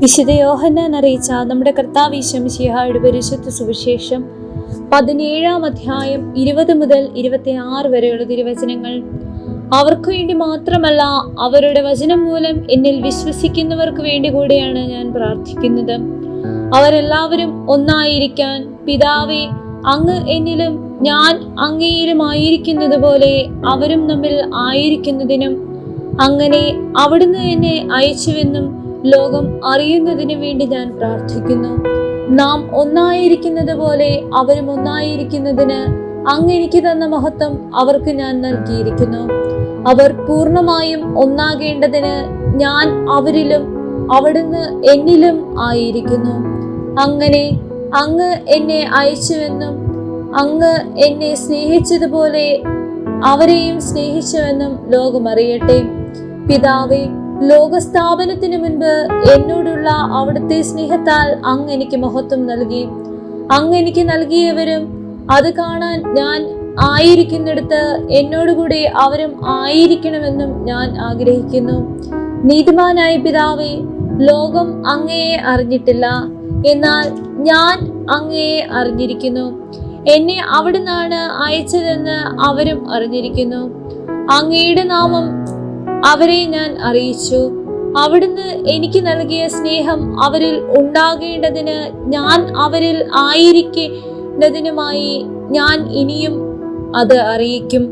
വിശുദ്ധ യോഹന്നാൻ അറിയിച്ച നമ്മുടെ കർത്താവ് ഈശോ മിശിഹായുടെ പരിശുദ്ധ സുവിശേഷം 17-ാം അധ്യായം 20 മുതൽ 26 വരെയുള്ള തിരുവചനങ്ങൾ. അവർക്ക് വേണ്ടി മാത്രമല്ല, അവരുടെ വചനം മൂലം എന്നിൽ വിശ്വസിക്കുന്നവർക്ക് വേണ്ടി കൂടിയാണ് ഞാൻ പ്രാർത്ഥിക്കുന്നത്. അവരെല്ലാവരും ഒന്നായിരിക്കാൻ, പിതാവേ, അങ്ങ് എന്നിലും ഞാൻ അങ്ങയിലും ആയിരിക്കുന്നത് പോലെ അവരും നമ്മിൽ ആയിരിക്കുന്നതിനും, അങ്ങനെ അവിടുന്ന് എന്നെ അയച്ചുവെന്നും ലോകം അറിയുന്നതിനു വേണ്ടി ഞാൻ പ്രാർത്ഥിക്കുന്നു. നാം ഒന്നായിരിക്കുന്നത് പോലെ അവരും ഒന്നായിരിക്കുന്നതിന് അങ്ങ് എനിക്ക് തന്ന മഹത്വം അവർക്ക് ഞാൻ നൽകിയിരിക്കുന്നു. അവർ പൂർണ്ണമായും ഒന്നാകേണ്ടതിന് ഞാൻ അവരിലും അവിടുന്ന് എന്നിലും ആയിരിക്കുന്നു. അങ്ങനെ അങ്ങ് എന്നെ അയച്ചുവെന്നും അങ്ങ് എന്നെ സ്നേഹിച്ചതുപോലെ അവരെയും സ്നേഹിച്ചുവെന്നും ലോകം അറിയട്ടെ. പിതാവേ, ലോകസ്ഥാപനത്തിന് മുൻപ് എന്നോടുള്ള അവിടുത്തെ സ്നേഹത്താൽ അങ്ങ് എനിക്ക് മഹത്വം നൽകി. അങ്ങ് എനിക്ക് നൽകിയവരും അത് കാണാൻ ഞാൻ ആയിരിക്കുന്നിടത്ത് എന്നോടുകൂടി അവരും ആയിരിക്കണമെന്നും ഞാൻ ആഗ്രഹിക്കുന്നു. നീതിമാനായ പിതാവേ, ലോകം അങ്ങയെ അറിഞ്ഞിട്ടില്ല, എന്നാൽ ഞാൻ അങ്ങയെ അറിഞ്ഞിരിക്കുന്നു. എന്നെ അവിടുന്നാണ് അയച്ചതെന്ന് അവരും അറിഞ്ഞിരിക്കുന്നു. അങ്ങയുടെ നാമം അവരെ ഞാൻ അറിയിച്ചു. അവിടുന്ന് എനിക്ക് നൽകിയ സ്നേഹം അവരിൽ ഉണ്ടാകേണ്ടതിന് ഞാൻ അവരിൽ ആയിരിക്കേണ്ടതിനുമായി ഞാൻ ഇനിയും അത് അറിയിക്കും.